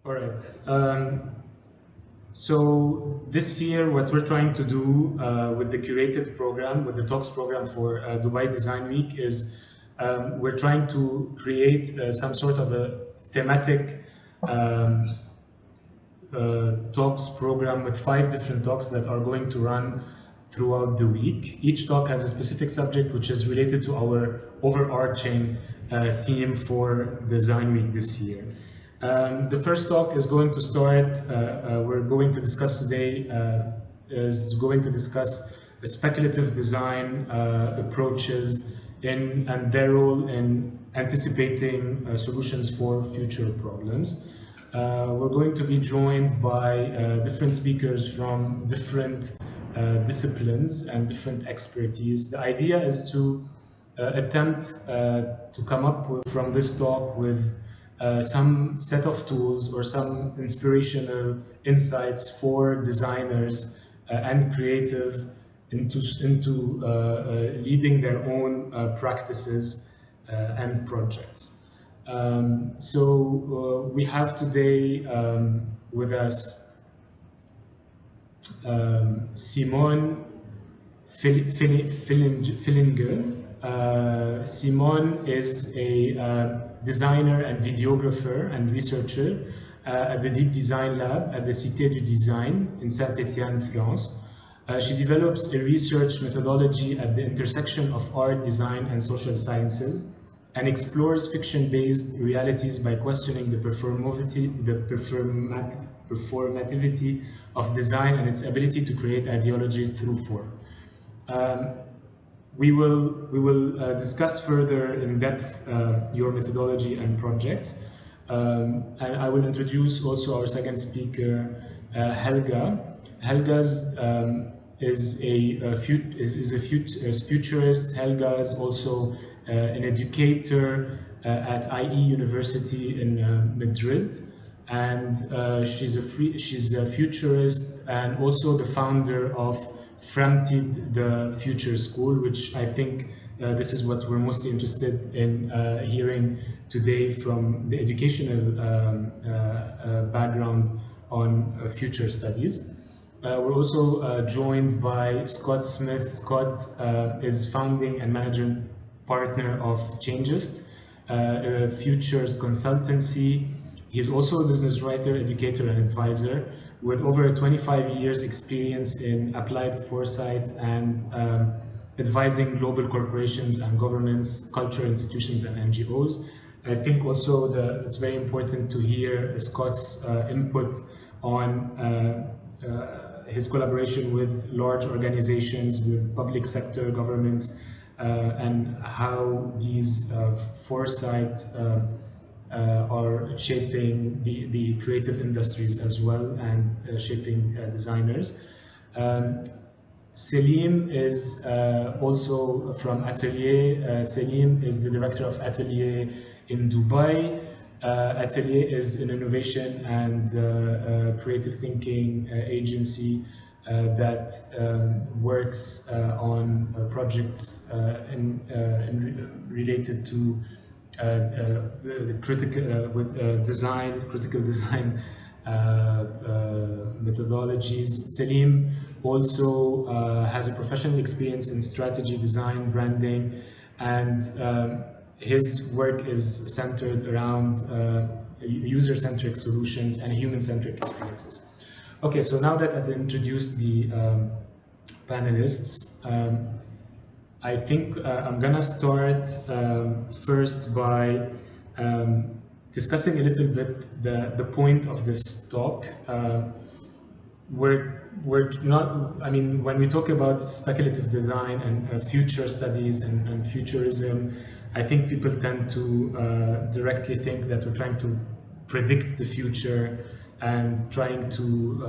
All right. So this year, what we're trying to do with the curated program, with the talks program for Dubai Design Week, is we're trying to create some sort of a thematic um, talks program with 5 different talks that are going to run throughout the week. Each talk has a specific subject which is related to our overarching theme for Design Week this year. The first talk is going to start, we're going to discuss today, is going to discuss the speculative design approaches and their role in anticipating solutions for future problems. We're going to be joined by different speakers from different disciplines and different expertise. The idea is to attempt to come up with, from this talk with some set of tools or some inspirational insights for designers and creative into leading their own practices and projects. So we have today with us Simone Fillinger. Simone is a designer and videographer and researcher at the Deep Design Lab at the Cité du Design in Saint-Étienne, France. She develops a research methodology at the intersection of art, design, and social sciences, and explores fiction-based realities by questioning the performativity of design and its ability to create ideologies through form. We will discuss further in depth your methodology and projects, and I will introduce also our second speaker, Helga. Helga's is a futurist. Helga is also an educator at IE University in Madrid, and she's a futurist and also the founder of Framtid, the Future School, which I think this is what we're mostly interested in hearing today from the educational background on future studies. We're also joined by Scott Smith. Scott is founding and managing partner of Changest, a futures consultancy. He's also a business writer, educator, and advisor with over 25 years experience in applied foresight and advising global corporations and governments, cultural institutions, and NGOs. I think also it's very important to hear Scott's input on his collaboration with large organizations, with public sector governments, and how these foresight are shaping the creative industries as well and shaping designers. Selim is also from Atelier. Selim is the director of Atelier in Dubai. Atelier is an innovation and creative thinking agency that works on projects related to the critical critical design methodologies. Selim also has a professional experience in strategy, design, branding, and his work is centered around user-centric solutions and human-centric experiences. Okay, so now that I've introduced the panelists, I think I'm gonna start first by discussing a little bit the point of this talk. We're not, I mean, when we talk about speculative design and future studies and futurism, I think people tend to directly think that we're trying to predict the future and trying to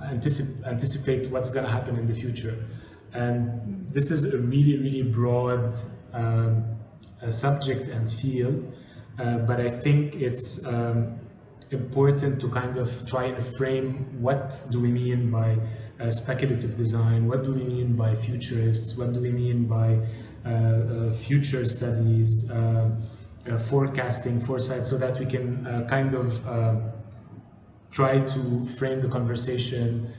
anticipate what's going to happen in the future. And this is a really, really broad subject and field, but I think it's important to kind of try and frame what do we mean by speculative design, what do we mean by futurists, what do we mean by future studies, forecasting, foresight, so that we can kind of try to frame the conversation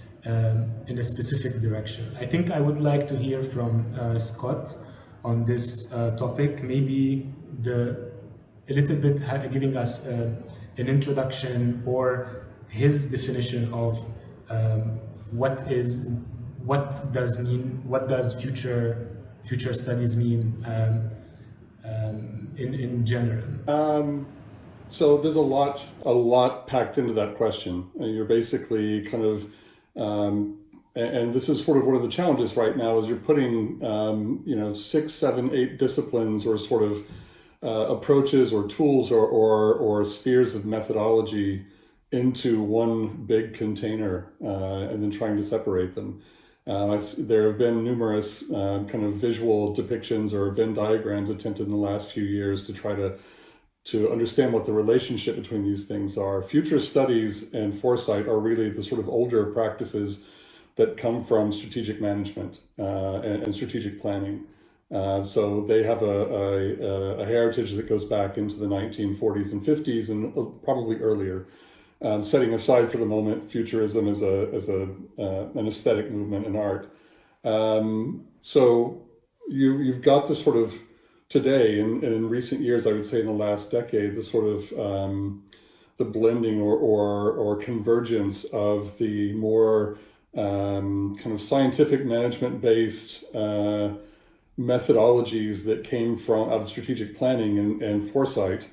in a specific direction. I think I would like to hear from Scott on this topic, maybe a little bit giving us an introduction or his definition of um, what is what does future studies mean in general. So there's a lot packed into that question. You're basically kind of, and this is sort of one of the challenges right now is you're putting, 6, 7, 8 disciplines or sort of approaches or tools or spheres of methodology into one big container and then trying to separate them. There have been numerous kind of visual depictions or Venn diagrams attempted in the last few years to try to understand what the relationship between these things are. Future studies and foresight are really the sort of older practices that come from strategic management and strategic planning. So they have a heritage that goes back into the 1940s and 50s and probably earlier. Setting aside for the moment futurism as an aesthetic movement in art. So you've got this sort of today and in recent years, I would say in the last decade, the sort of the blending or convergence of the more kind of scientific management based methodologies that came from out of strategic planning and foresight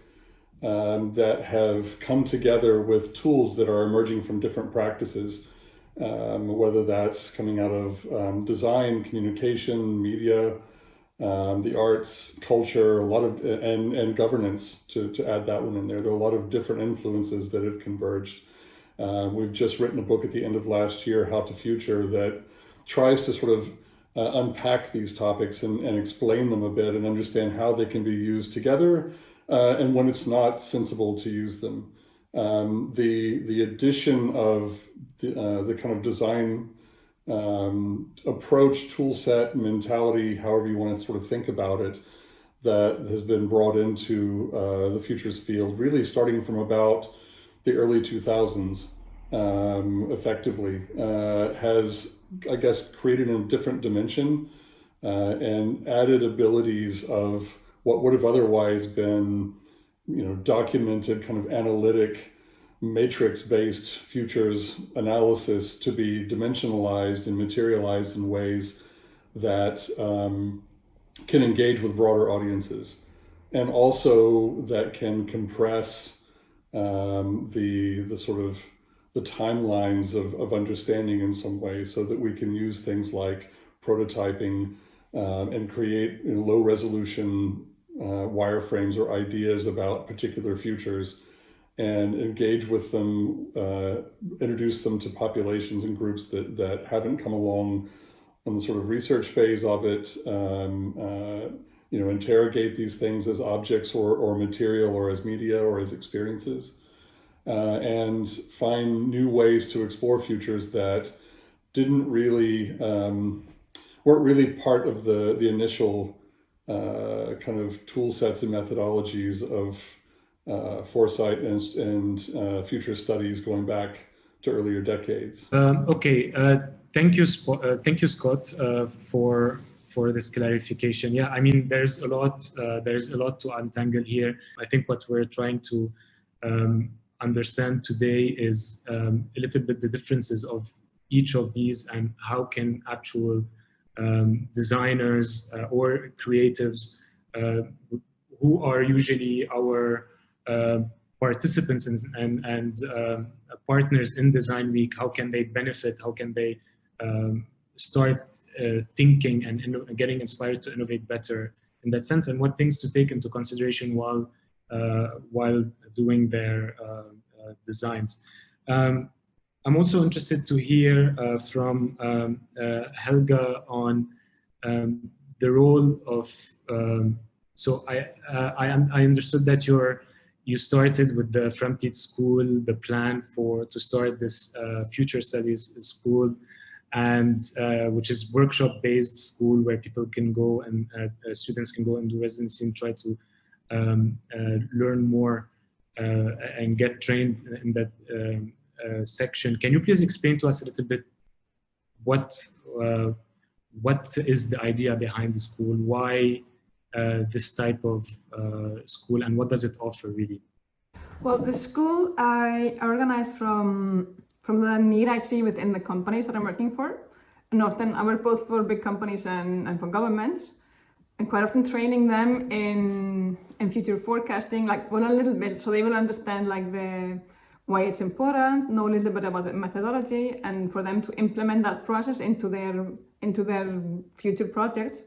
that have come together with tools that are emerging from different practices, whether that's coming out of design, communication, media, the arts, culture, a lot of, and governance to add that one in there. There are a lot of different influences that have converged. We've just written a book at the end of last year, How to Future, that tries to sort of unpack these topics and explain them a bit and understand how they can be used together and when it's not sensible to use them. The addition of the kind of design approach, tool set, mentality, however you want to sort of think about it, that has been brought into the futures field, really starting from about the early 2000s, effectively, has, I guess, created a different dimension and added abilities of what would have otherwise been, documented kind of analytic matrix-based futures analysis to be dimensionalized and materialized in ways that can engage with broader audiences, and also that can compress the sort of the timelines of understanding in some way, so that we can use things like prototyping and create low resolution wireframes or ideas about particular futures and engage with them, introduce them to populations and groups that haven't come along on the sort of research phase of it, interrogate these things as objects or material or as media or as experiences, and find new ways to explore futures that didn't really, weren't really part of the initial kind of tool sets and methodologies of foresight and future studies going back to earlier decades. Okay, thank you, Scott, for this clarification. Yeah, I mean, there's a lot to untangle here. I think what we're trying to understand today is a little bit the differences of each of these and how can actual designers or creatives who are usually our participants and partners in Design Week, how can they benefit? How can they start thinking and getting inspired to innovate better in that sense? And what things to take into consideration while doing their designs. I'm also interested to hear from Helga on the role of. So I understood that you started with the Framtid School, the plan to start this future studies school, and which is workshop-based school where people can go and students can go and do residency and try to learn more and get trained in that section. Can you please explain to us a little bit what is the idea behind the school? Why this type of school, and what does it offer really? Well, the school I organized from the need I see within the companies that I'm working for. And often I work both for big companies and for governments, and quite often training them in future forecasting, like, well, a little bit, so they will understand like why it's important, know a little bit about the methodology, and for them to implement that process into their future projects,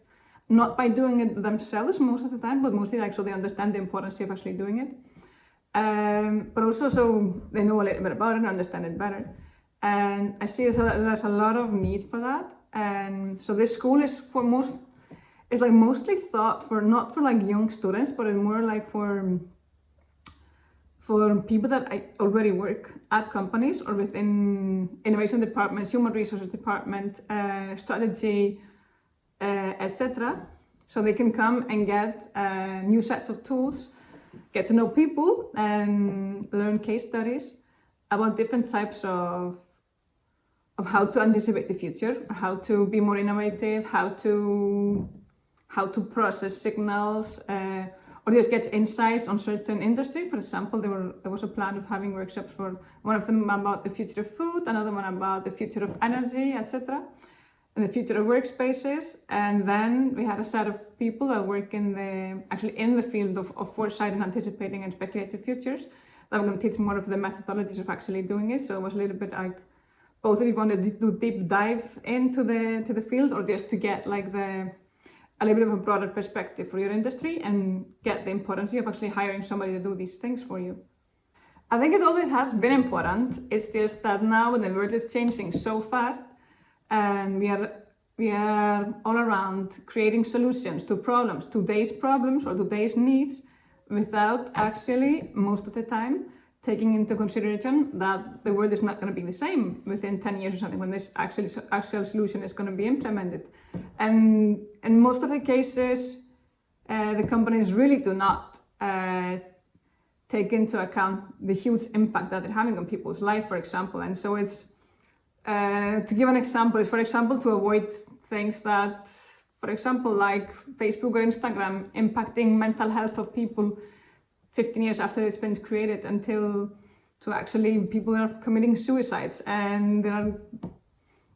not by doing it themselves most of the time, but mostly like so they understand the importance of actually doing it. But also so they know a little bit about it and understand it better. And I see there's a lot of need for that. And so this school is it's like mostly thought for, not for like young students, but it's more like for people that already work at companies or within innovation departments, human resources department, strategy, etc. So they can come and get new sets of tools, get to know people, and learn case studies about different types of how to anticipate the future, how to be more innovative, how to process signals, or just get insights on certain industry. For example, there was a plan of having workshops for one of them about the future of food, another one about the future of energy, etc., and the future of workspaces. And then we had a set of people that work in the field of foresight and anticipating and speculative futures that were going to teach more of the methodologies of actually doing it. So it was a little bit like both if you wanted to do deep dive into the field, or just to get like a little bit of a broader perspective for your industry and get the importance of actually hiring somebody to do these things for you. I think it always has been important. It's just that now when the world is changing so fast, and we are all around creating solutions to problems, today's problems or today's needs, without actually, most of the time, taking into consideration that the world is not going to be the same within 10 years or something when this actual solution is going to be implemented. And in most of the cases, the companies really do not take into account the huge impact that they're having on people's life, for example. And so it's, to give an example, is for example to avoid things that, for example, like Facebook or Instagram impacting mental health of people 15 years after it's been created, until to actually people are committing suicides, and there are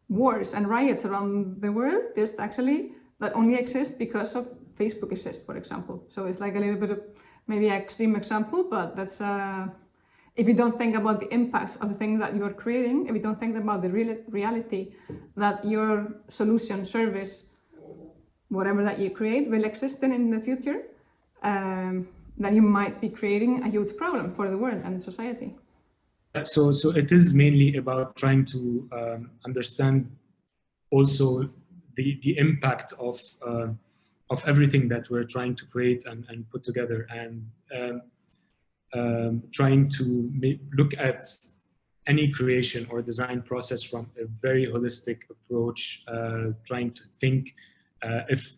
wars and riots around the world just actually that only exist because of Facebook exists, for example. So it's like a little bit of maybe an extreme example, but that's if you don't think about the impacts of the thing that you are creating, if you don't think about the reality that your solution, service, whatever that you create will exist in the future, then you might be creating a huge problem for the world and society. So it is mainly about trying to understand also the impact of everything that we're trying to create and put together, and trying to look at any creation or design process from a very holistic approach, trying to think if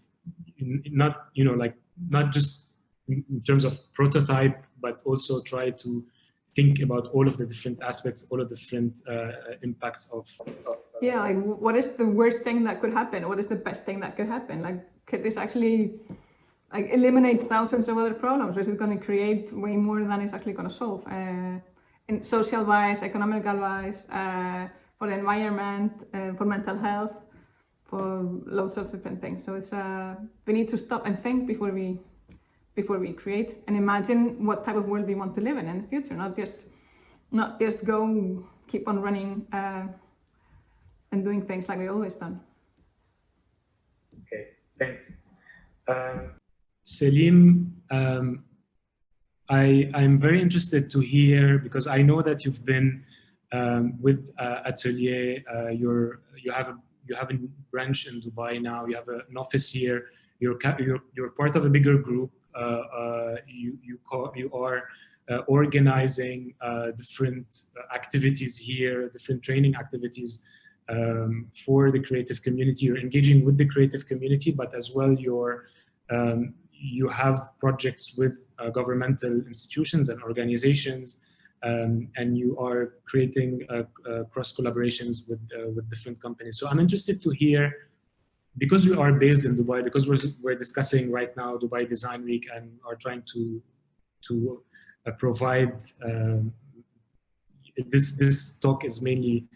not, like not just in terms of prototype, but also try to think about all of the different aspects, all of the different impacts of yeah, like what is the worst thing that could happen? What is the best thing that could happen? Like, could this actually like eliminate thousands of other problems, or is it going to create way more than it's actually going to solve? In social wise, economical wise, for the environment, for mental health, for loads of different things. So it's we need to stop and think before we create and imagine what type of world we want to live in the future, not just go keep on running and doing things like we always done. Okay, thanks. Selim, I'm very interested to hear, because I know that you've been with Atelier. You have a branch in Dubai now. You have an office here. You're part of a bigger group. You are organizing different activities here, different training activities for the creative community. You're engaging with the creative community, but as well you have projects with governmental institutions and organizations, and you are creating cross collaborations with different companies. So I'm interested to hear, because we are based in Dubai, because we're discussing right now Dubai Design Week and are trying to provide this talk is mainly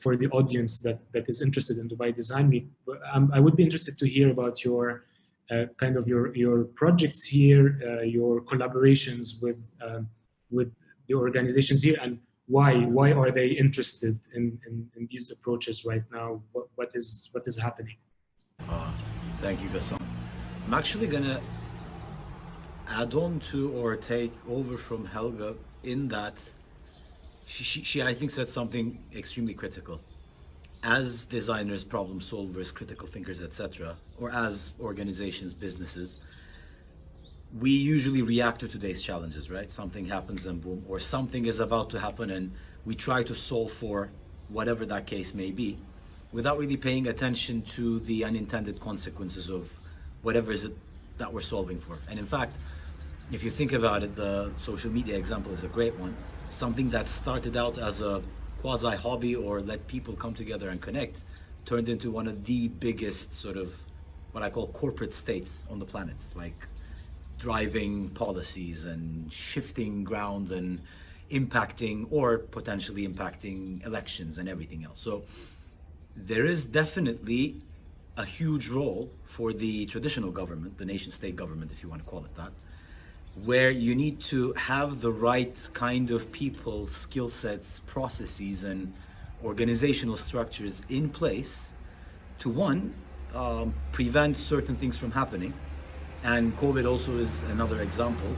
for the audience that is interested in Dubai Design Week. I would be interested to hear about your kind of your projects here, your collaborations with the organizations here, and why are they interested in these approaches right now? What is happening? Thank you, Gassam. I'm actually gonna add on to or take over from Helga in that she I think said something extremely critical. As designers, problem solvers, critical thinkers, etc., or as organizations, businesses, we usually react to today's challenges, right? Something happens and boom, or something is about to happen and we try to solve for whatever that case may be, without really paying attention to the unintended consequences of whatever is it that we're solving for. And in fact, if you think about it, the social media example is a great one. Something that started out as a quasi hobby or let people come together and connect turned into one of the biggest sort of what I call corporate states on the planet, like driving policies and shifting ground and impacting or potentially impacting elections and everything else. So there is definitely a huge role for the traditional government, the nation state government, if you want to call it that, where you need to have the right kind of people, skill sets, processes, and organizational structures in place to prevent certain things from happening. And COVID also is another example.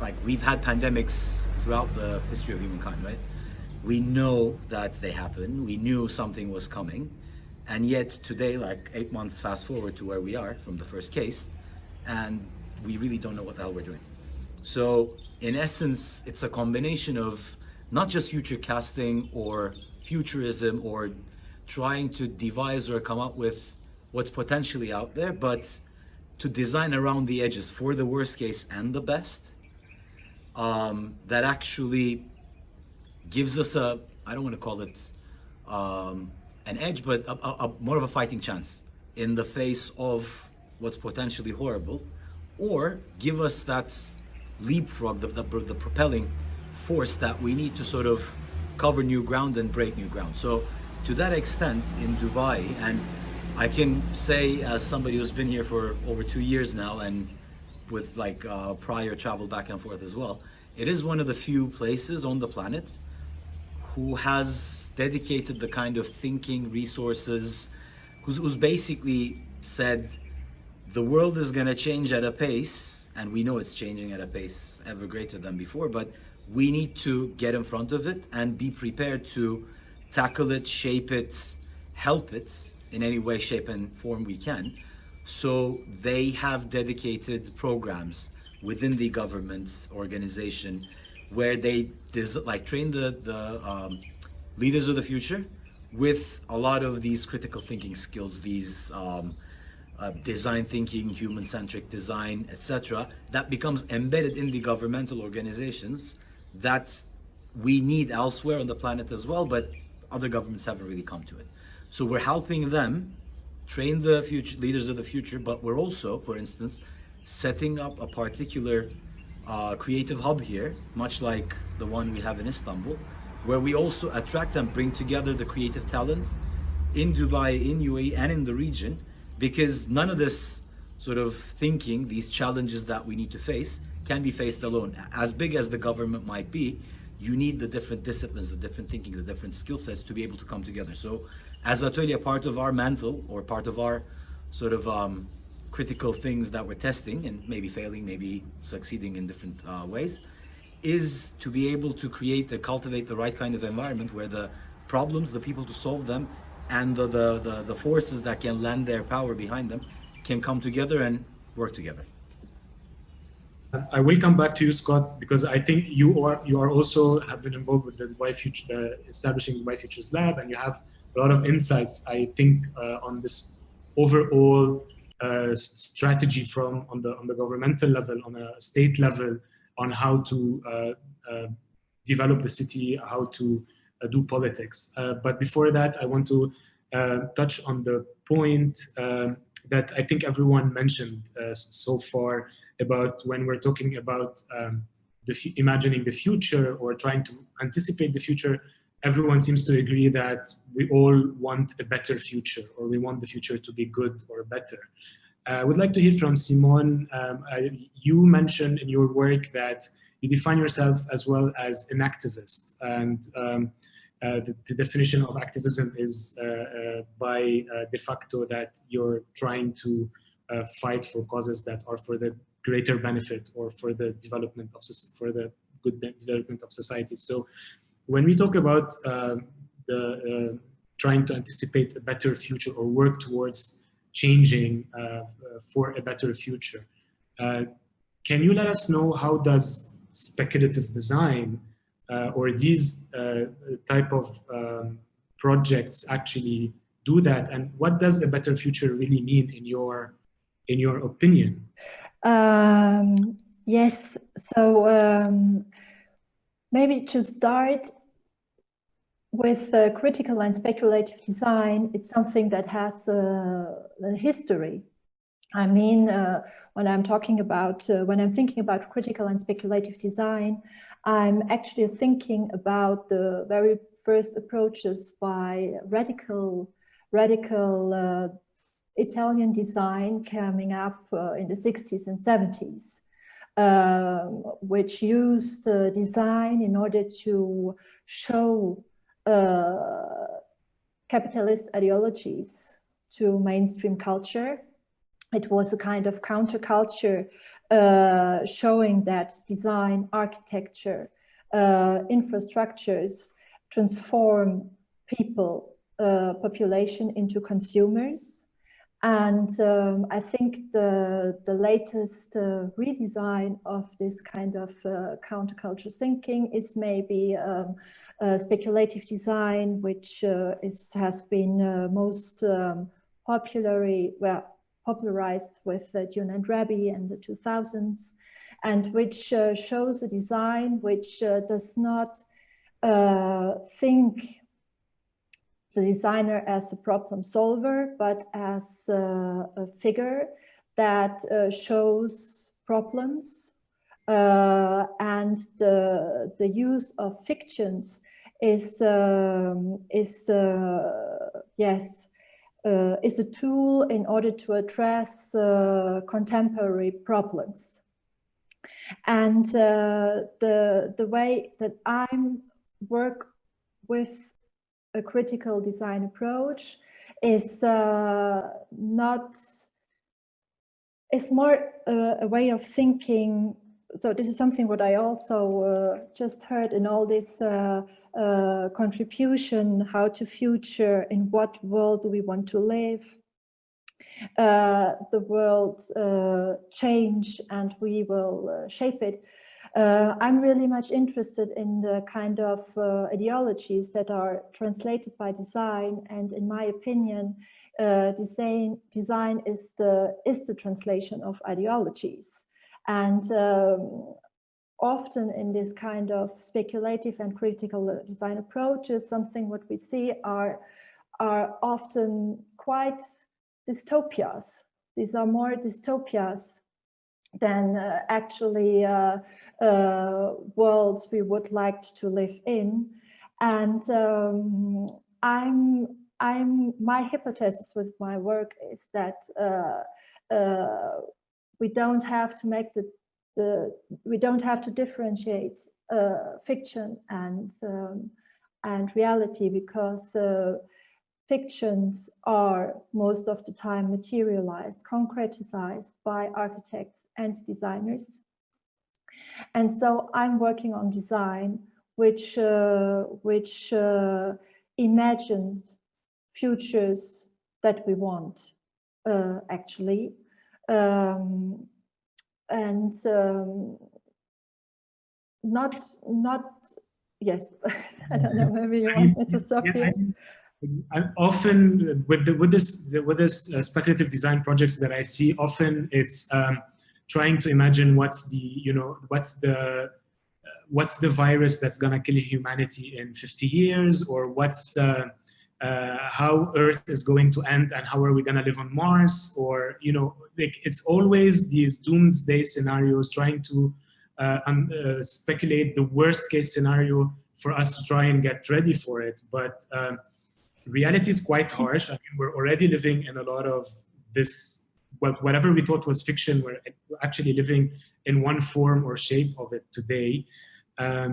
Like, we've had pandemics throughout the history of humankind, right? We know that they happen. We knew something was coming. And yet today, like 8 months fast forward to where we are from the first case, and we really don't know what the hell we're doing. So in essence, it's a combination of not just future casting or futurism or trying to devise or come up with what's potentially out there, but to design around the edges for the worst case and the best, that actually gives us I don't want to call it an edge, but a more of a fighting chance in the face of what's potentially horrible, or give us that leapfrog, the propelling force that we need to sort of cover new ground and break new ground. So to that extent in Dubai, and I can say as somebody who's been here for over 2 years now and with like prior travel back and forth as well, it is one of the few places on the planet who has dedicated the kind of thinking, resources, who's basically said the world is going to change at a pace, and we know it's changing at a pace ever greater than before, but we need to get in front of it and be prepared to tackle it, shape it, help it in any way, shape, and form we can. So they have dedicated programs within the government organization where they train the leaders of the future with a lot of these critical thinking skills, these design thinking, human-centric design, etc., that becomes embedded in the governmental organizations that we need elsewhere on the planet as well, but other governments haven't really come to it. So we're helping them train the future leaders of the future, but we're also, for instance, setting up a particular creative hub here, much like the one we have in Istanbul, where we also attract and bring together the creative talent in Dubai, in UAE, and in the region, because none of this sort of thinking, these challenges that we need to face, can be faced alone. As big as the government might be, you need the different disciplines, the different thinking, the different skill sets to be able to come together. So as Atelier, part of our mantle, or part of our sort of critical things that we're testing, and maybe failing, maybe succeeding in different ways, is to be able to create and cultivate the right kind of environment where the problems, the people to solve them, and the forces that can lend their power behind them can come together and work together. I will come back to you, Scott, because I think you are also have been involved with the Dubai Future, establishing the Dubai Futures Lab, and you have a lot of insights, I think, on this overall strategy on the governmental level, on a state level, on how to develop the city, how to do politics. But before that, I want to touch on the point that I think everyone mentioned so far about when we're talking about imagining the future or trying to anticipate the future. Everyone seems to agree that we all want a better future, or we want the future to be good or better. I would like to hear from Simone. You mentioned in your work that you define yourself as well as an activist, and the definition of activism is by de facto that you're trying to fight for causes that are for the greater benefit or for the development of good development of society. So when we talk about trying to anticipate a better future or work towards changing for a better future, can you let us know how does speculative design or these type of projects actually do that, and what does a better future really mean in your opinion? Yes, so maybe to start with critical and speculative design, it's something that has a history. I mean, when I'm talking about, when I'm thinking about critical and speculative design, I'm actually thinking about the very first approaches by radical Italian design coming up in the 60s and 70s, which used design in order to show capitalist ideologies to mainstream culture. It was a kind of counterculture showing that design, architecture, infrastructures transform people, population into consumers. And I think the latest redesign of this kind of counterculture thinking is maybe speculative design, which has been most popularized with June and Rabi in the 2000s, and which shows a design which does not think the designer as a problem solver, but as a figure that shows problems, and the use of fictions is a tool in order to address contemporary problems. And the way that I work with a critical design approach is more a way of thinking. So this is something what I also just heard in all this contribution, how to future, in what world do we want to live. The world change and we will shape it. I'm really much interested in the kind of ideologies that are translated by design, and in my opinion, design is the translation of ideologies. And often in this kind of speculative and critical design approaches, something what we see are often quite dystopias. These are more dystopias than actually worlds we would like to live in. And my hypothesis with my work is that we don't have to make we don't have to differentiate fiction and reality, because fictions are most of the time materialized, concretized by architects and designers. And so I'm working on design which imagines futures that we want, actually. Yes, I don't know, maybe you want me to stop here. I'm often with this speculative design projects that I see, often it's trying to imagine what's the what's the virus that's gonna kill humanity in 50 years, or what's how Earth is going to end and how are we gonna live on Mars, or like it's always these doomsday scenarios trying to speculate the worst case scenario for us to try and get ready for it. But reality is quite harsh. I mean, we're already living in a lot of this, well, whatever we thought was fiction, we're actually living in one form or shape of it today. I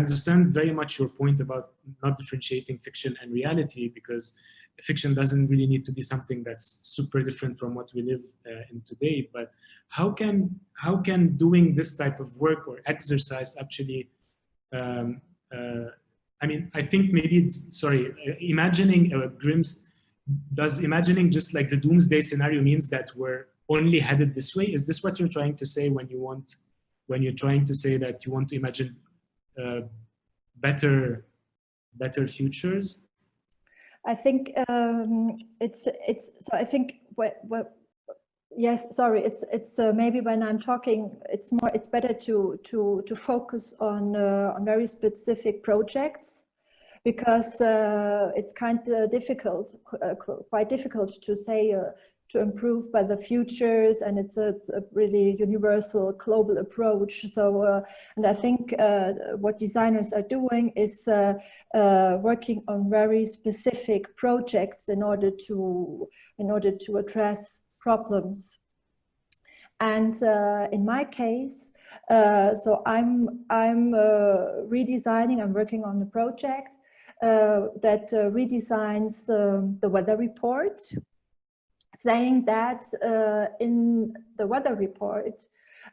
understand very much your point about not differentiating fiction and reality, because fiction doesn't really need to be something that's super different from what we live in today. But how can doing this type of work or exercise actually, I mean, I think maybe, sorry, imagining imagining just like the doomsday scenario means that we're only headed this way? Is this what you're trying to say when you're trying to say that you want to imagine better futures? I think it's so I think yes, sorry, it's maybe when I'm talking, it's better to focus on very specific projects, because it's kind of difficult, quite difficult to say to improve by the futures, and it's a really universal global approach. So and I think what designers are doing is working on very specific projects in order to address problems. And in my case, so I'm redesigning. I'm working on a project that redesigns the weather report, saying that in the weather report,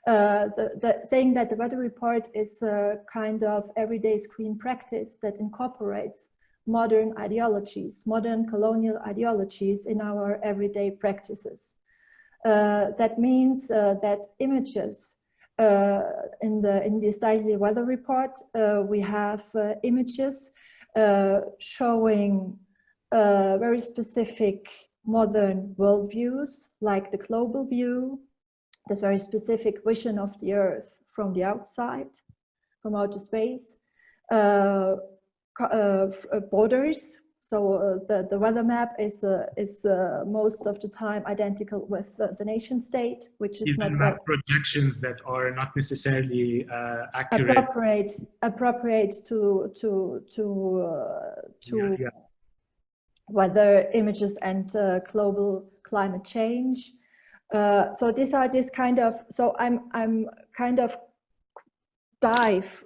saying that the weather report is a kind of everyday screen practice that incorporates modern ideologies, modern colonial ideologies in our everyday practices. That means that images in this daily weather report, we have images showing very specific modern worldviews, like the global view, this very specific vision of the Earth from the outside, from outer space, borders. So the weather map is most of the time identical with the nation state, which is even not map projections that are not necessarily accurate, appropriate to yeah. weather images and global climate change. So these are this kind of. So I'm kind of dive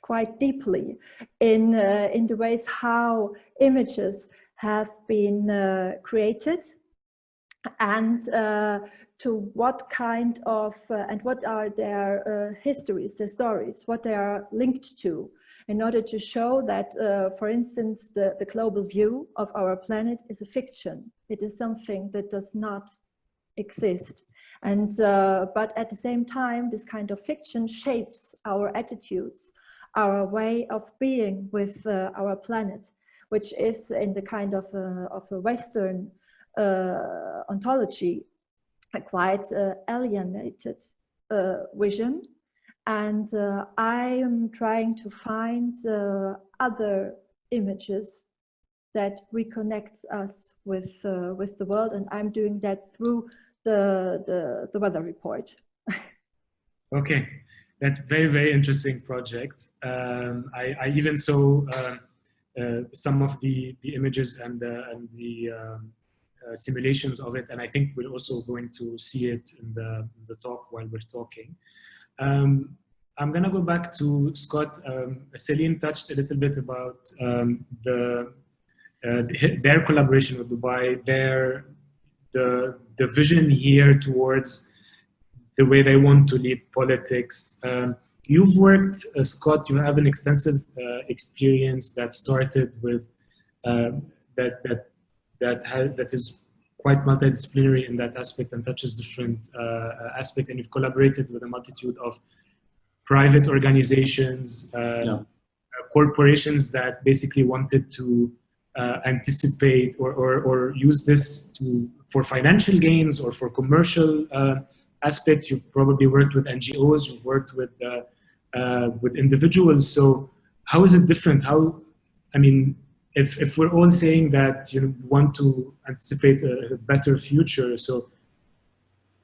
quite deeply in the ways how images have been created, and to what kind of and what are their histories, their stories, what they are linked to, in order to show that, for instance, the global view of our planet is a fiction. It is something that does not exist. And but at the same time, this kind of fiction shapes our attitudes, our way of being with our planet, which is in the kind of a Western ontology, a quite alienated vision. And I am trying to find other images that reconnects us with the world, and I'm doing that through the weather report. Okay, that's very, very interesting project. I even saw some of the images and the simulations of it, and I think we're also going to see it in the talk while we're talking. I'm gonna go back to Scott. Celine touched a little bit about their collaboration with Dubai, the vision here towards the way they want to lead politics. You've worked, Scott, you have an extensive experience that started with that is quite multidisciplinary in that aspect and touches different aspects, and you've collaborated with a multitude of private organizations, corporations that basically wanted to anticipate or use this for financial gains or for commercial aspect. You've probably worked with NGOs, you've worked with individuals. So how is it different? I mean, if we're all saying that you want to anticipate a better future, so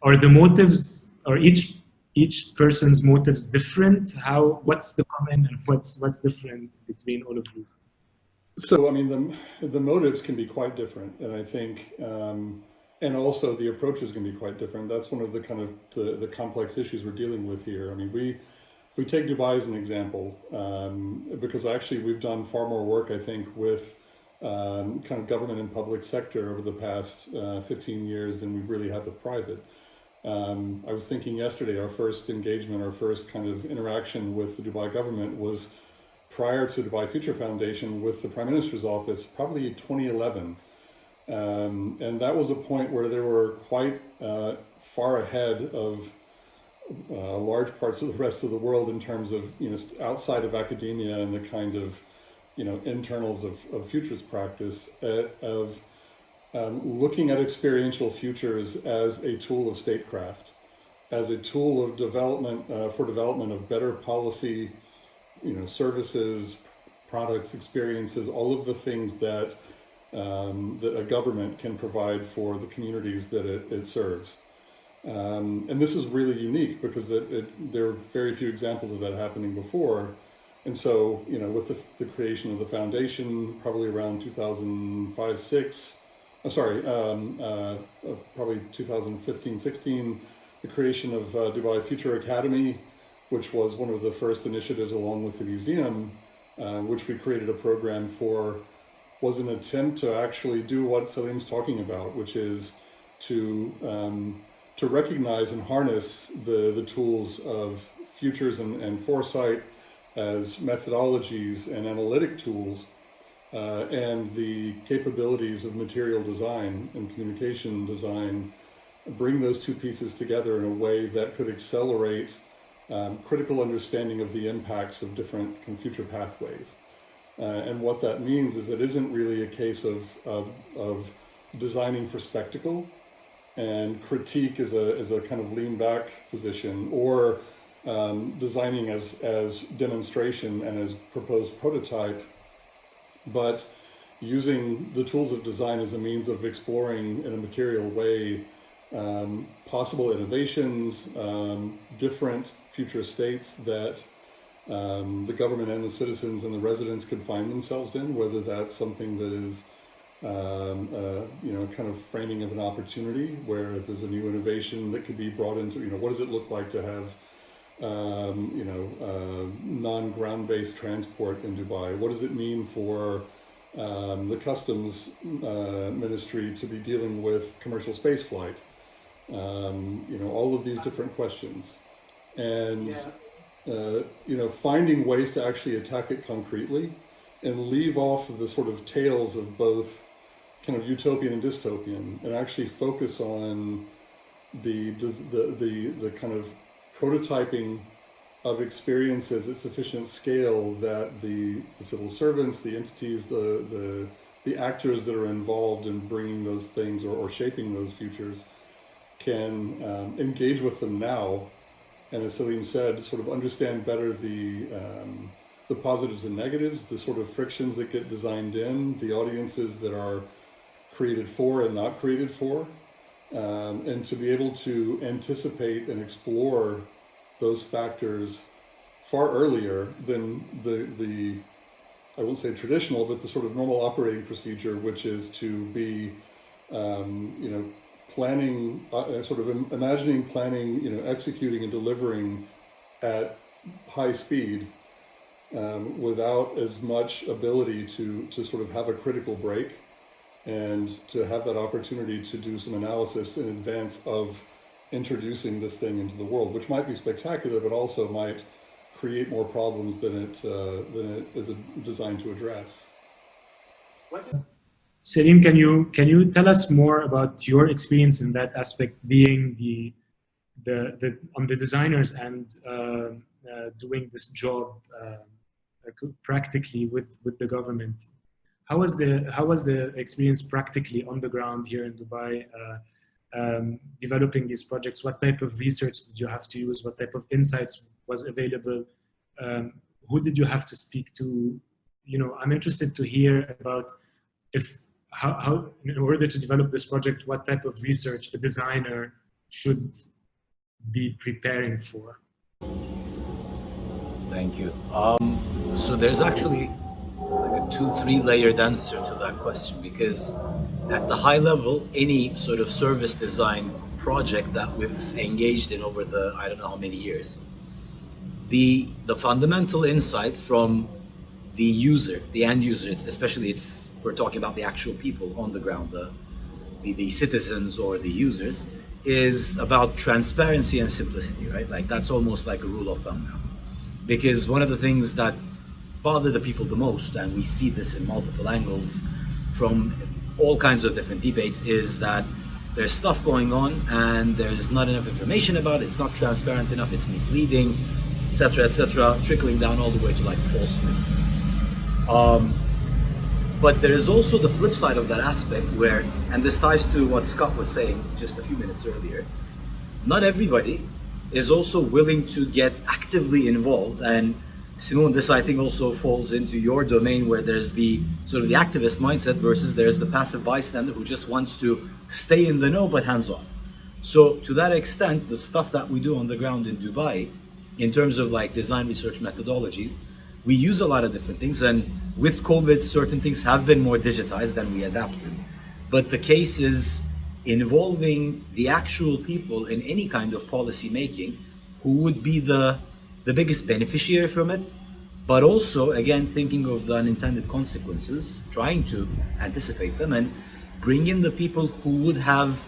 are the motives, or each person's motives different? What's the common and what's different between all of these? So, I mean, the motives can be quite different, and I think, and also the approaches can be quite different. That's one of the kind of the complex issues we're dealing with here. I mean, if we take Dubai as an example, because actually we've done far more work, I think, with kind of government and public sector over the past 15 years than we really have with private. I was thinking yesterday, our first engagement, our first kind of interaction with the Dubai government was prior to Dubai Future Foundation with the Prime Minister's office, probably 2011. And that was a point where they were quite far ahead of large parts of the rest of the world in terms of, outside of academia and the kind of, internals of futures practice, of looking at experiential futures as a tool of statecraft, as a tool of development, for development of better policy, services, products, experiences, all of the things that that a government can provide for the communities that it serves. And this is really unique because there are very few examples of that happening before. And so, with the creation of the foundation, probably around 2005-06, probably 2015-16, the creation of Dubai Future Academy, which was one of the first initiatives along with the museum, which we created a program for, was an attempt to actually do what Salim's talking about, which is to recognize and harness the tools of futures and foresight as methodologies and analytic tools, and the capabilities of material design and communication design, bring those two pieces together in a way that could accelerate critical understanding of the impacts of different future pathways. And what that means is it isn't really a case of designing for spectacle and critique as a kind of lean back position, or designing as demonstration and as proposed prototype, but using the tools of design as a means of exploring in a material way possible innovations, different future states that the government and the citizens and the residents could find themselves in, whether that's something that is kind of framing of an opportunity where there's a new innovation that could be brought into, what does it look like to have non-ground-based transport in Dubai? What does it mean for the customs ministry to be dealing with commercial space flight? All of these different questions. And, finding ways to actually attack it concretely and leave off the sort of tales of both kind of utopian and dystopian, and actually focus on the kind of prototyping of experiences at sufficient scale that the civil servants, the entities, the actors that are involved in bringing those things or shaping those futures can engage with them now, and as Salim said, sort of understand better the positives and negatives, the sort of frictions that get designed in, the audiences that are created for and not created for, and to be able to anticipate and explore those factors far earlier than the I won't say traditional, but the sort of normal operating procedure, which is to be, planning, sort of imagining, planning, executing and delivering at high speed, without as much ability to sort of have a critical break and to have that opportunity to do some analysis in advance of introducing this thing into the world, which might be spectacular, but also might create more problems than it is designed to address. Salim, can you tell us more about your experience in that aspect, being the on the designers and doing this job practically with the government? How was the experience practically on the ground here in Dubai? developing these projects? What type of research did you have to use? What type of insights was available? Who did you have to speak to? I'm interested to hear about how in order to develop this project, what type of research a designer should be preparing for. Thank you. So there's actually like a 2-3 layered answer to that question, because at the high level, any sort of service design project that we've engaged in over the I don't know how many years, the fundamental insight from the user, the end user, we're talking about the actual people on the ground, the citizens or the users, is about transparency and simplicity, right? Like that's almost like a rule of thumb now. Because one of the things that bother the people the most, and we see this in multiple angles from all kinds of different debates, is that there's stuff going on and there's not enough information about it, it's not transparent enough, it's misleading, etc., trickling down all the way to like false news. But there is also the flip side of that aspect where, and this ties to what Scott was saying just a few minutes earlier, not everybody is also willing to get actively involved. And Simone, this I think also falls into your domain, where there's the sort of the activist mindset versus there's the passive bystander who just wants to stay in the know but hands off. So to that extent, the stuff that we do on the ground in Dubai, in terms of like design research methodologies, we use a lot of different things, and with COVID, certain things have been more digitized and we adapted. But the case is involving the actual people in any kind of policy making, who would be the biggest beneficiary from it, but also, again, thinking of the unintended consequences, trying to anticipate them and bring in the people who would have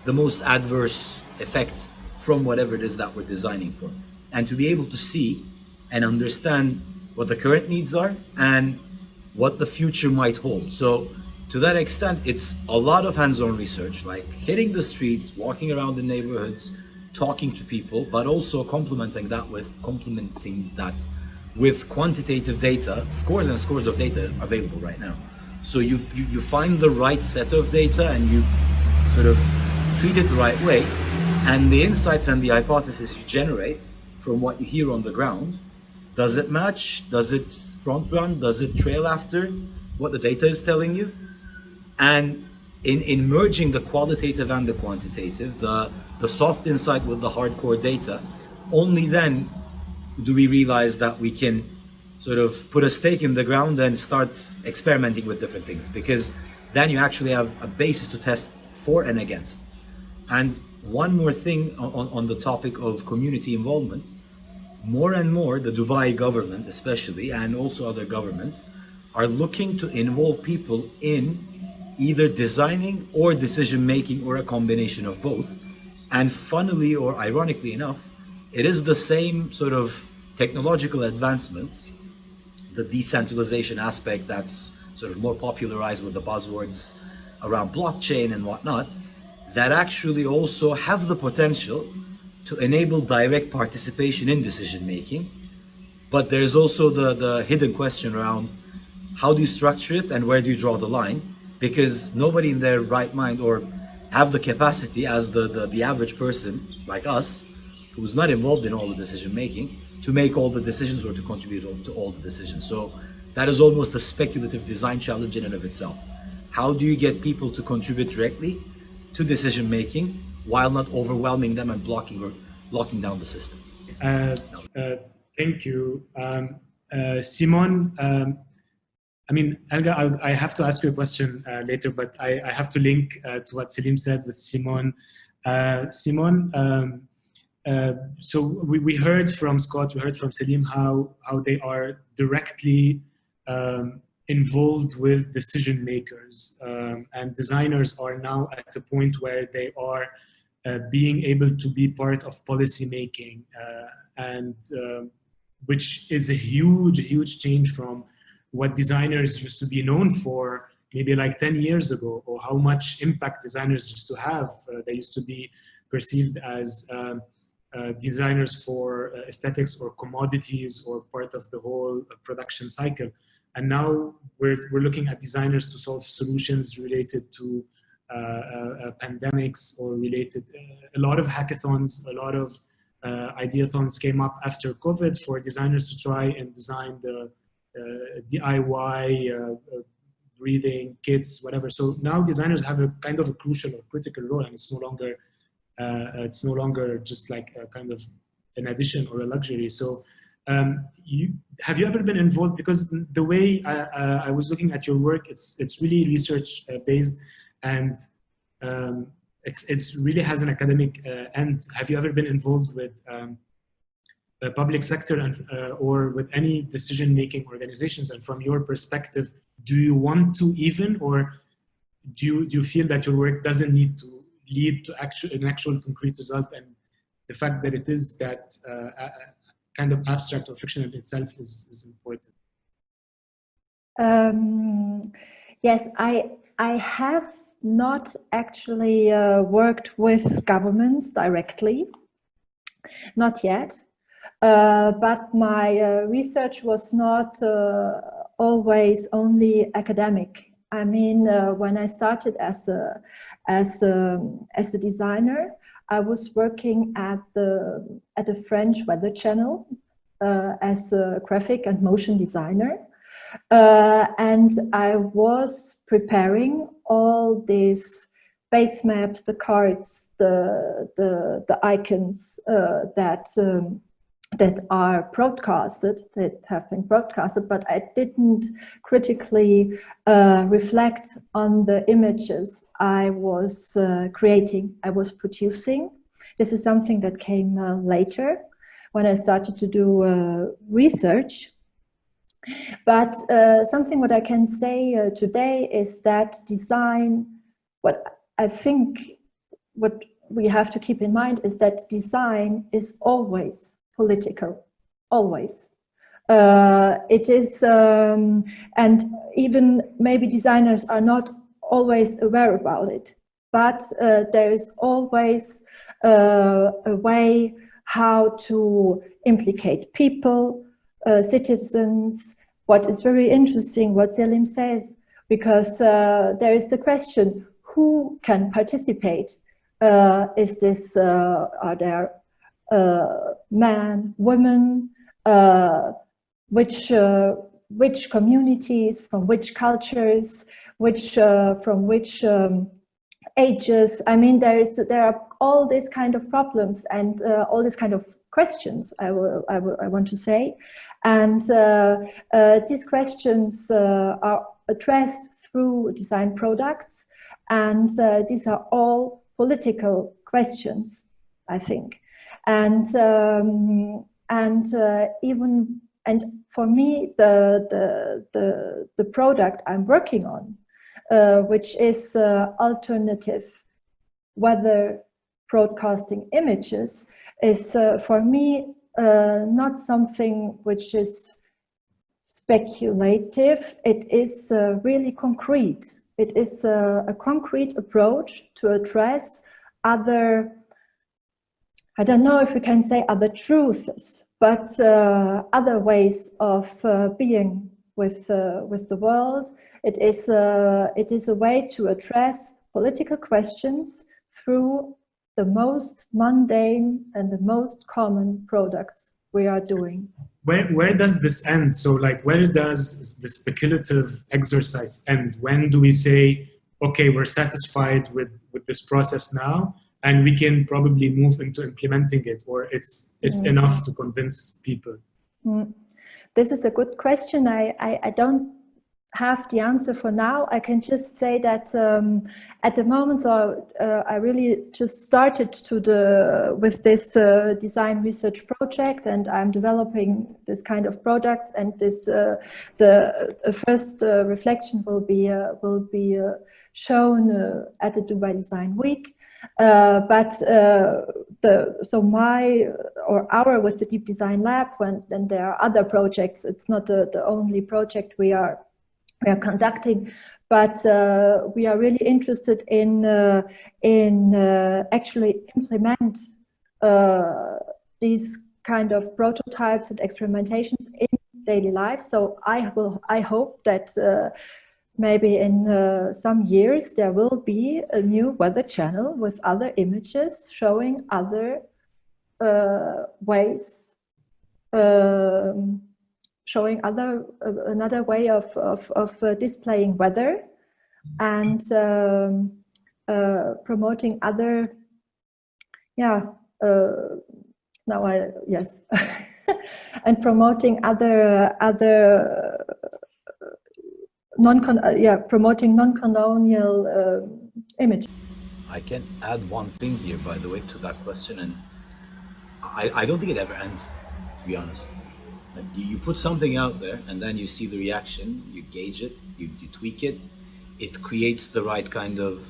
the most adverse effect from whatever it is that we're designing for, and to be able to see and understand what the current needs are and what the future might hold. So to that extent, it's a lot of hands-on research, like hitting the streets, walking around the neighborhoods, talking to people, but also complementing that with quantitative data, scores and scores of data available right now. So you find the right set of data and you sort of treat it the right way, and the insights and the hypothesis you generate from what you hear on the ground, does it match? Does it front run? Does it trail after what the data is telling you? And in merging the qualitative and the quantitative, the soft insight with the hardcore data, only then do we realize that we can sort of put a stake in the ground and start experimenting with different things, because then you actually have a basis to test for and against. And one more thing on the topic of community involvement. More and more, the Dubai government especially, and also other governments, are looking to involve people in either designing or decision making, or a combination of both. And funnily or ironically enough, it is the same sort of technological advancements, the decentralization aspect that's sort of more popularized with the buzzwords around blockchain and whatnot, that actually also have the potential to enable direct participation in decision making. But there's also the hidden question around how do you structure it and where do you draw the line? Because nobody in their right mind or have the capacity as the average person like us, who's not involved in all the decision making, to make all the decisions or to contribute to all the decisions. So that is almost a speculative design challenge in and of itself. How do you get people to contribute directly to decision making while not overwhelming them and blocking or locking down the system? Thank you. Simon, I mean, Elga, I have to ask you a question later, but I have to link to what Selim said with Simon. Simon, so we heard from Scott, we heard from Selim how they are directly involved with decision makers, and designers are now at a point where they are being able to be part of policy making, and which is a huge change from what designers used to be known for maybe like 10 years ago, or how much impact designers used to have. They used to be perceived as designers for aesthetics or commodities or part of the whole production cycle. And now we're looking at designers to solve solutions related to pandemics or related. A lot of hackathons, a lot of ideathons came up after COVID for designers to try and design the DIY breathing kits, whatever. So now designers have a kind of a crucial or critical role, and it's no longer just like a kind of an addition or a luxury. So have you ever been involved? Because the way I was looking at your work, it's really research based, and it's really has an academic end. Have you ever been involved with the public sector and or with any decision-making organizations? And from your perspective, do you want to even, or do you feel that your work doesn't need to lead to an actual concrete result, and the fact that it is that kind of abstract or fictional in itself is important? Yes, I have not actually worked with governments directly, not yet. But my research was not always only academic. I mean, when I started as a designer, I was working at a French weather channel as a graphic and motion designer, and I was preparing all these base maps, the cards, the icons that are broadcasted, that have been broadcasted, but I didn't critically reflect on the images I was creating, I was producing. This is something that came later when I started to do research. But something what I can say today is that design, what I think what we have to keep in mind is that design is always political, always. It is, and even maybe designers are not always aware about it, but there is always a way how to implicate people, citizens. What is very interesting, what Selim says, because there is the question, who can participate? Is this, are there man, women, which communities, from which cultures, from which ages? I mean, there are all these kind of problems and all these kind of questions, I want to say, and these questions are addressed through design products, and these are all political questions, I think. And for me, the product I'm working on, which is alternative weather broadcasting images, is for me not something which is speculative. It is really concrete. It is a concrete approach to address other, I don't know if we can say other truths, but other ways of being with the world. It is a way to address political questions through the most mundane and the most common products we are doing. Where does this end? So like, where does the speculative exercise end? When do we say, okay, we're satisfied with this process now, and we can probably move into implementing it, or it's enough to convince people? This is a good question. I don't have the answer for now. I can just say that at the moment, I really just started with this design research project, and I'm developing this kind of product. And this the first reflection will be shown at the Dubai Design Week. But our with the Deep Design Lab, then there are other projects. It's not the only project we are conducting, but we are really interested in actually implement these kind of prototypes and experimentations in daily life. So I hope that maybe in some years there will be a new weather channel with other images showing other ways, showing another way of displaying weather, and promoting other, and promoting promoting non-colonial image. I can add one thing here, by the way, to that question, and I don't think it ever ends, to be honest. Like you put something out there, and then you see the reaction, you gauge it, you tweak it, it creates the right kind of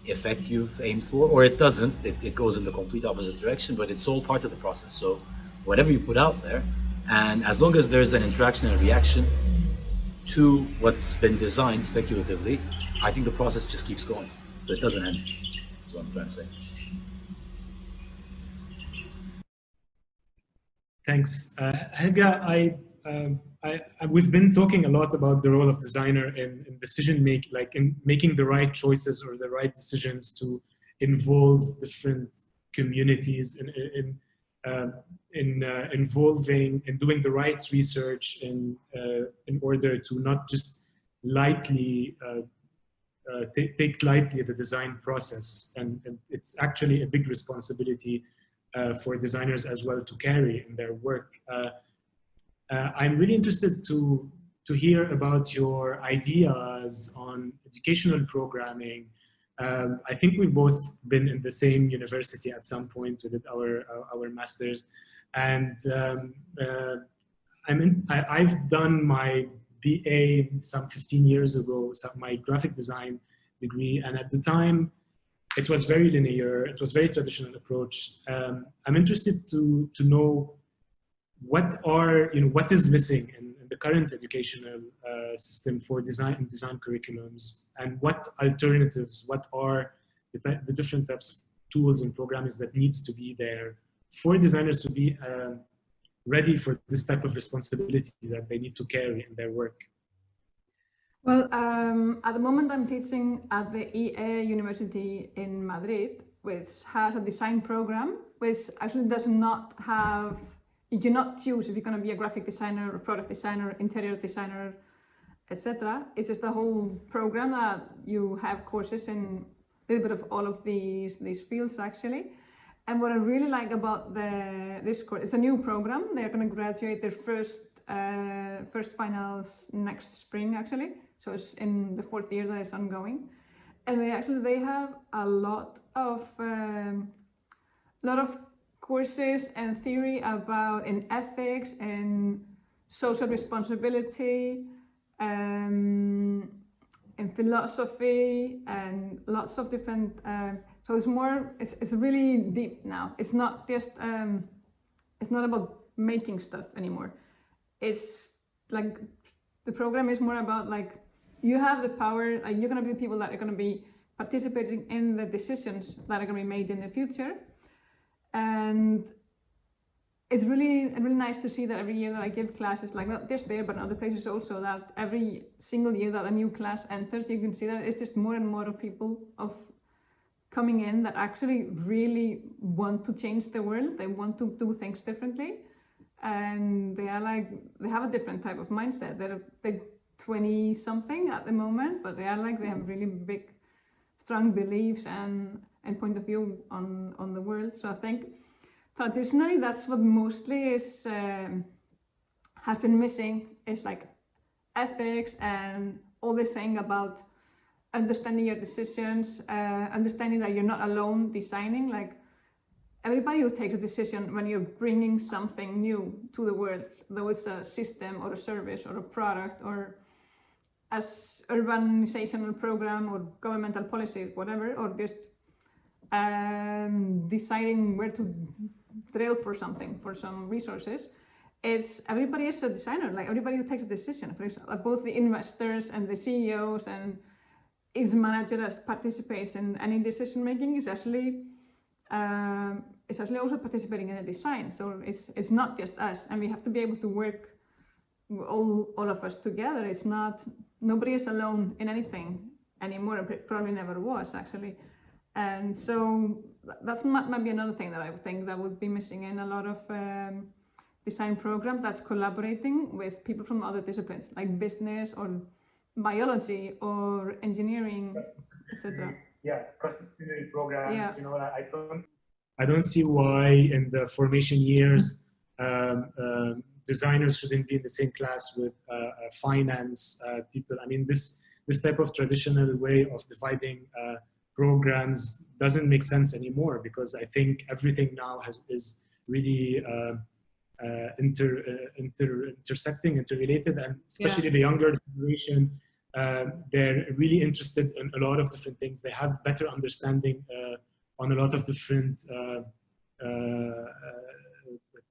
effect you've aimed for, or it doesn't, it goes in the complete opposite direction, but it's all part of the process. So whatever you put out there, and as long as there's an interaction and a reaction to what's been designed speculatively, I think the process just keeps going. So it doesn't end. That's what I'm trying to say. Thanks. Helga, we've been talking a lot about the role of designer in decision making, like in making the right choices or the right decisions to involve different communities in involving and doing the right research in order to not just lightly take lightly the design process, and it's actually a big responsibility for designers as well to carry in their work. I'm really interested to hear about your ideas on educational programming. I think we've both been in the same university at some point. We did our masters, and I've done my BA some 15 years ago, my graphic design degree, and at the time it was very linear. It was very traditional approach. I'm interested to know what is missing in the current educational system for design and design curriculums, and what alternatives, what are the different types of tools and programs that needs to be there for designers to be ready for this type of responsibility that they need to carry in their work. Well, at the moment I'm teaching at the EA University in Madrid, which has a design program, which actually does not have, you cannot choose if you're going to be a graphic designer, or product designer, interior designer, etc. It's just a whole program that you have courses in a little bit of all of these fields actually. And what I really like about this course, it's a new program. They're going to graduate their first finals next spring actually. So it's in the 4th year that it's ongoing. And they have a lot of courses and theory about in ethics and social responsibility, in philosophy, and lots of different. So it's really deep now. It's not just it's not about making stuff anymore. It's like the program is more about like you have the power. Like you're gonna be the people that are gonna be participating in the decisions that are gonna be made in the future. And it's really nice to see that every year that I give classes, like not just there, but in other places also, that every single year that a new class enters, you can see that it's just more and more of people coming in that actually really want to change the world. They want to do things differently, and they have a different type of mindset. They're 20 something at the moment, but they have really big, strong beliefs and point of view on the world. So I think traditionally that's what mostly has been missing, is like ethics and all this thing about understanding your decisions, understanding that you're not alone designing. Like everybody who takes a decision when you're bringing something new to the world, though it's a system or a service or a product or as urbanizational program or governmental policy, whatever, or just deciding where to drill for something, for some resources. It's everybody is a designer. Like everybody who takes a decision, for example, both the investors and the CEOs and each manager that participates in any decision making is actually also participating in a design. So it's not just us, and we have to be able to work all of us together. It's not, nobody is alone in anything anymore. It probably never was, actually. And so that's maybe another thing that I think that would be missing in a lot of design program, that's collaborating with people from other disciplines like business or biology or engineering, etc. Yeah, cross-disciplinary programs. Yeah. You know, I don't see why in the formation years designers shouldn't be in the same class with finance people. I mean, this type of traditional way of dividing programs doesn't make sense anymore, because I think everything now is really intersecting, interrelated, and especially the younger generation, they're really interested in a lot of different things. They have better understanding on a lot of different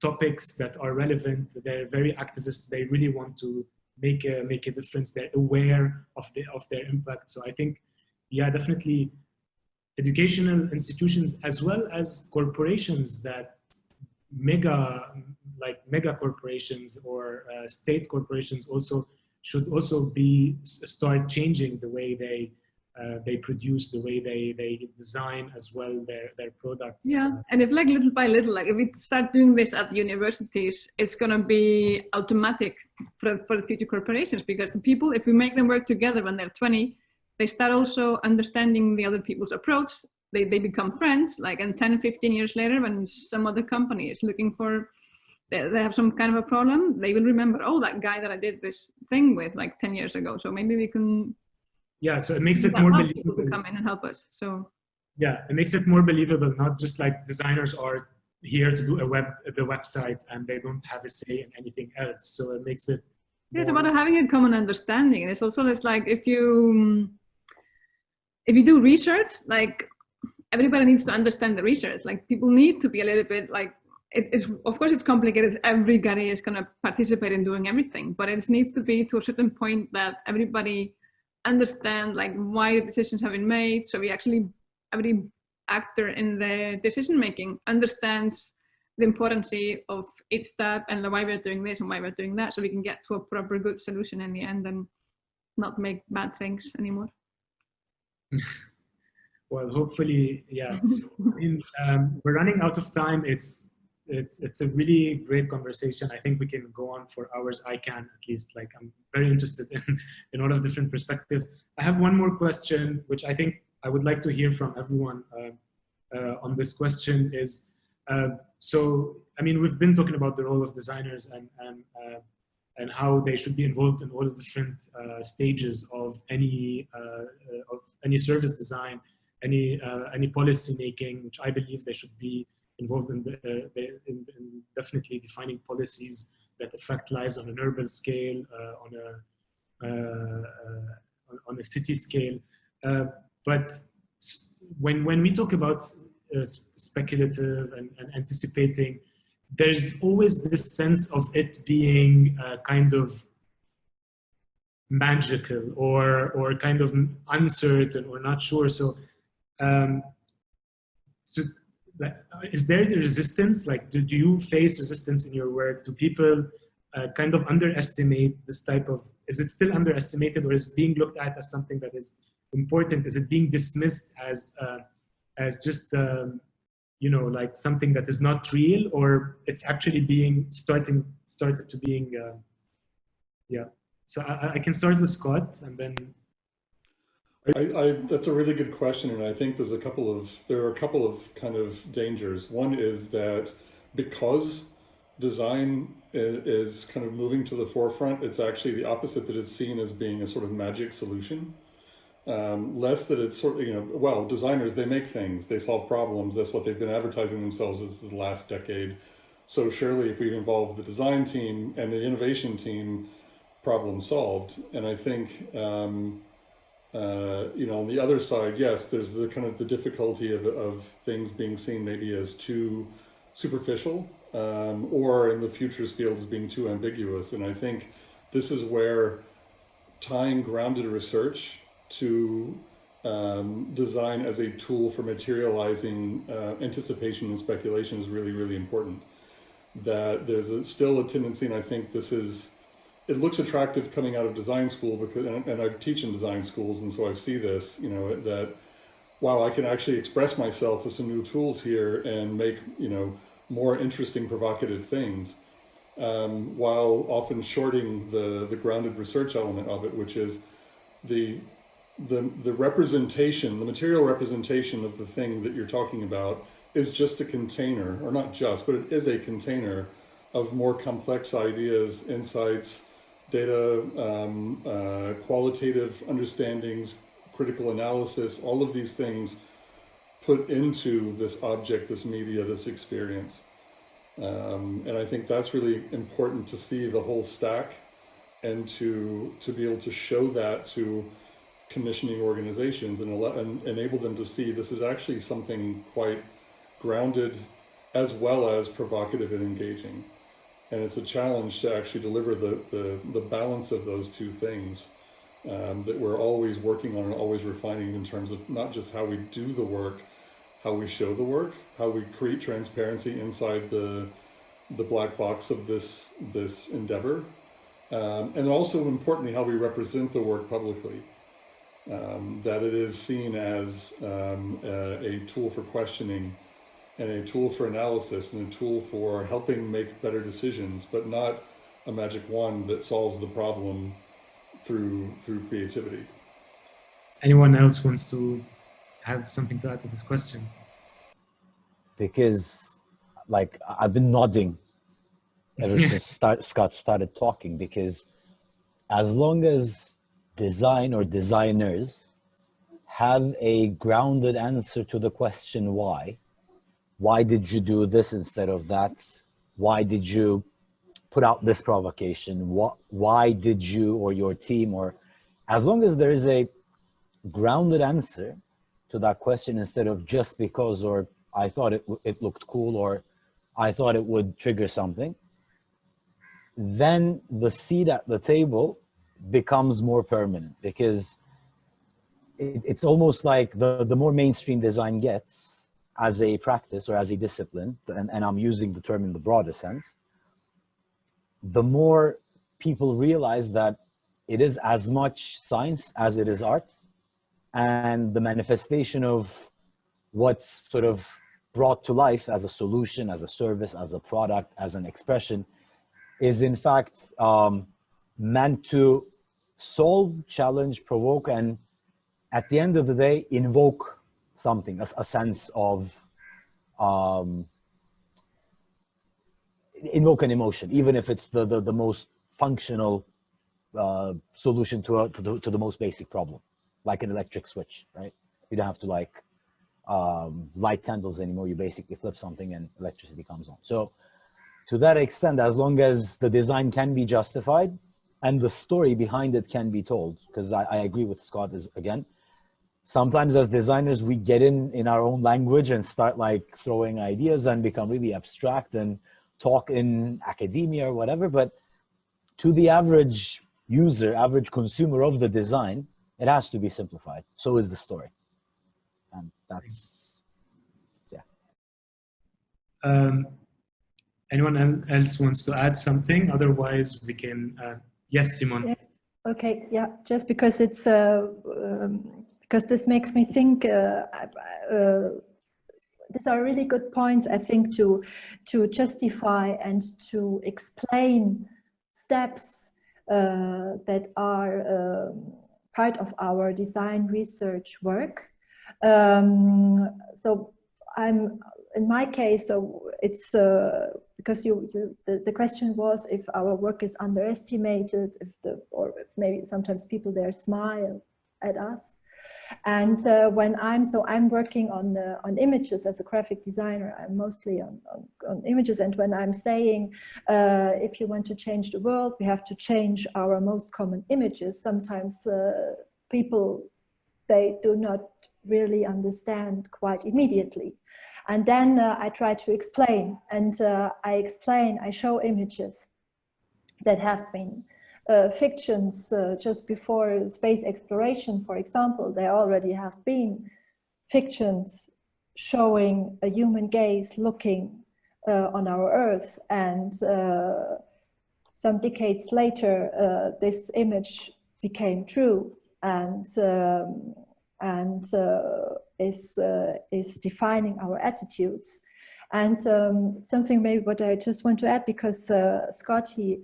topics that are relevant. They're very activists. They really want to make a difference. They're aware of their impact. So I think, yeah, definitely educational institutions as well as corporations, that mega corporations or state corporations also should also start changing the way they produce, the way they design as well their products. Yeah, and if like little by little, like if we start doing this at universities, it's gonna be automatic for the future corporations, because the people, if we make them work together when they're 20, they start also understanding the other people's approach. They become friends, like, and 10, 15 years later, when some other company is looking for, they have some kind of a problem, they will remember, oh, that guy that I did this thing with like 10 years ago. So maybe we can. Yeah, so it makes it more believable. People to come in and help us. So. Yeah, it makes it more believable, not just like designers are here to do the website and they don't have a say in anything else. So it makes it. Yeah, it's about having a common understanding. And it's also just like if you do research, like everybody needs to understand the research. Like people need to be a little bit like, it's of course it's complicated. Everybody is going to participate in doing everything, but it needs to be to a certain point that everybody understand like why the decisions have been made. So every actor in the decision making understands the importance of each step and why we're doing this and why we're doing that, so we can get to a proper good solution in the end and not make bad things anymore. Well, hopefully, yeah. I mean, we're running out of time. It's a really great conversation. I think we can go on for hours. I can, at least. Like, I'm very interested in all of different perspectives. I have one more question, which I think I would like to hear from everyone on this question is, so, I mean, we've been talking about the role of designers and how they should be involved in all the different stages of any service design, any policy making, which I believe they should be involved in definitely defining policies that affect lives on an urban scale, on a city scale. But when we talk about speculative and anticipating, there's always this sense of it being kind of magical or kind of uncertain or not sure. So, is there the resistance? Like, do you face resistance in your work? Do people kind of underestimate this type of? Is it still underestimated, or is it being looked at as something that is important? Is it being dismissed as just like something that is not real, or it's actually being started to being yeah. So I can start with Scott, and then that's a really good question, and I think there are a couple of kind of dangers. One is that because design is kind of moving to the forefront, it's actually the opposite, that it's seen as being a sort of magic solution. Less that it's sort of, well, designers, they make things, they solve problems. That's what they've been advertising themselves as the last decade. So surely if we involve the design team and the innovation team, problem solved. And I think, on the other side, yes, there's the kind of the difficulty of things being seen maybe as too superficial, or in the futures field as being too ambiguous. And I think this is where tying grounded research to design as a tool for materializing anticipation and speculation is really, really important. That there's still a tendency, and I think this is it looks attractive coming out of design school because, and I teach in design schools, and so I see this, you know, that wow, I can actually express myself with some new tools here and make, you know, more interesting, provocative things, while often shorting the grounded research element of it, which is the representation, the material representation of the thing that you're talking about is just a container, or not just, but it is a container of more complex ideas, insights, data, qualitative understandings, critical analysis, all of these things put into this object, this media, this experience. And I think that's really important to see the whole stack and to be able to show that to commissioning organizations and enable them to see this is actually something quite grounded as well as provocative and engaging. And it's a challenge to actually deliver the balance of those two things that we're always working on and always refining in terms of not just how we do the work, how we show the work, how we create transparency inside the black box of this endeavor, and also importantly how we represent the work publicly. That it is seen as a tool for questioning and a tool for analysis and a tool for helping make better decisions, but not a magic wand that solves the problem through creativity. Anyone else wants to have something to add to this question? Because like I've been nodding ever since Scott started talking, because as long as design or designers have a grounded answer to the question why did you do this instead of that, why did you put out this provocation, why did you or your team, or as long as there is a grounded answer to that question instead of just because, or I thought it looked cool, or I thought it would trigger something, then the seat at the table becomes more permanent, because it's almost like the more mainstream design gets as a practice or as a discipline, and I'm using the term in the broader sense, the more people realize that it is as much science as it is art, and the manifestation of what's sort of brought to life as a solution, as a service, as a product, as an expression, is in fact meant to solve, challenge, provoke, and at the end of the day, invoke something, a sense of, invoke an emotion, even if it's the most functional solution to the most basic problem, like an electric switch, right? You don't have to like light candles anymore. You basically flip something and electricity comes on. So to that extent, as long as the design can be justified and the story behind it can be told, because I agree with Scott, is again, sometimes as designers, we get in our own language and start like throwing ideas and become really abstract and talk in academia or whatever. But to the average user, average consumer of the design, it has to be simplified. So is the story. And that's, yeah. Anyone else wants to add something? Otherwise, we can. Yes, Simon. Yes. Okay. Yeah. Just because it's because this makes me think. These are really good points, I think, to justify and to explain steps that are part of our design research work. So I'm, in my case, so it's because the question was if our work is underestimated, or if maybe sometimes people there smile at us. And when I'm working on images as a graphic designer, I'm mostly on images. And when I'm saying, if you want to change the world, we have to change our most common images, sometimes people, they do not really understand quite immediately. And then I try to explain, and I show images that have been fictions just before space exploration, for example. There already have been fictions showing a human gaze looking on our Earth, and some decades later, this image became true and is defining our attitudes. And something maybe what I just want to add, because Scott he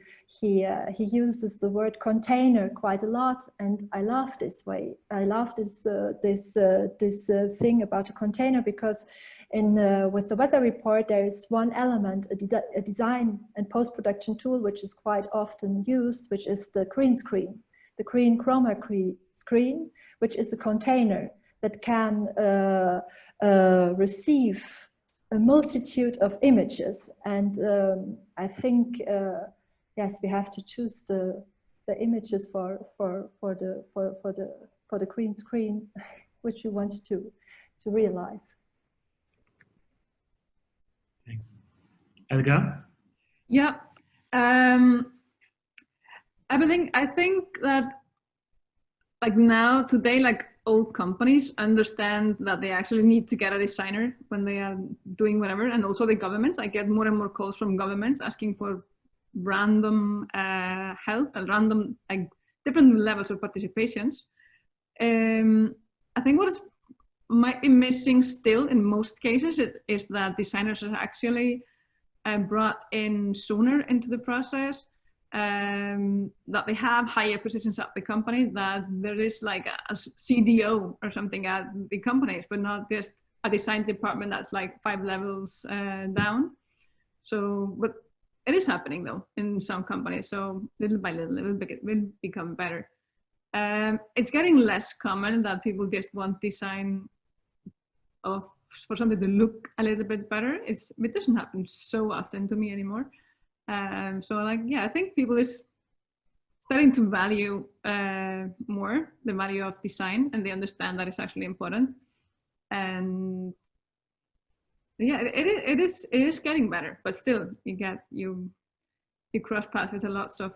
uses the word container quite a lot, and I love this way. I love this thing about a container, because with the weather report there is one element, a design and post-production tool which is quite often used, which is the green screen, the green chroma screen, which is a container that can receive a multitude of images. And I think yes, we have to choose the images for the green screen which we want to realize. Thanks. Elga? Yeah. I think that like now today, like all companies understand that they actually need to get a designer when they are doing whatever, and also the governments. I get more and more calls from governments asking for random help and random like different levels of participations. I think what might be missing still in most cases is that designers are actually brought in sooner into the process. That they have higher positions at the company, that there is like a CDO or something at the companies, but not just a design department that's like 5 levels down. So, but it is happening though in some companies. So little by little, it will become better. It's getting less common that people just want design for something to look a little bit better. It doesn't happen so often to me anymore. So like, yeah, I think people is starting to value more the value of design, and they understand that it's actually important. And yeah, it is getting better, but still you cross paths with lots of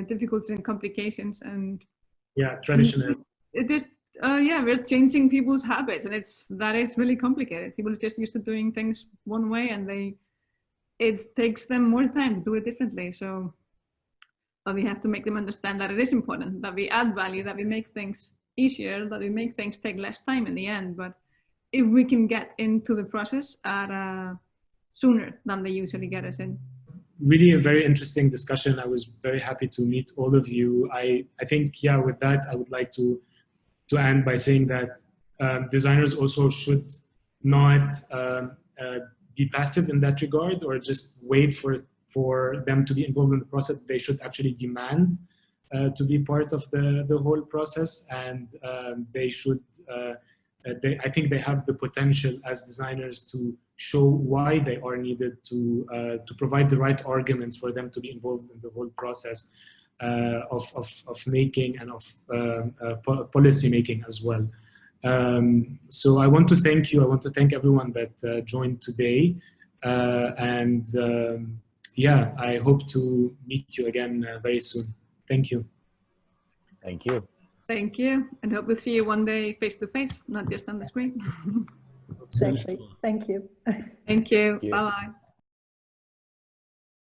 difficulties and complications, and yeah, traditional. It is yeah, we're changing people's habits, and that is really complicated. People are just used to doing things one way, and it takes them more time to do it differently. So we have to make them understand that it is important, that we add value, that we make things easier, that we make things take less time in the end. But if we can get into the process sooner than they usually get us in. Really a very interesting discussion. I was very happy to meet all of you. I think, yeah, with that, I would like to end by saying that designers also should not be passive in that regard, or just wait for them to be involved in the process. They should actually demand to be part of the whole process, and they should. I think they have the potential as designers to show why they are needed, to provide the right arguments for them to be involved in the whole process of making and of policy making as well. So I want to thank you. I want to thank everyone that joined today. Yeah, I hope to meet you again very soon. Thank you. Thank you. Thank you, and hope we'll see you one day face to face, not just on the screen. Exactly. Thank you. Thank you. Bye-bye.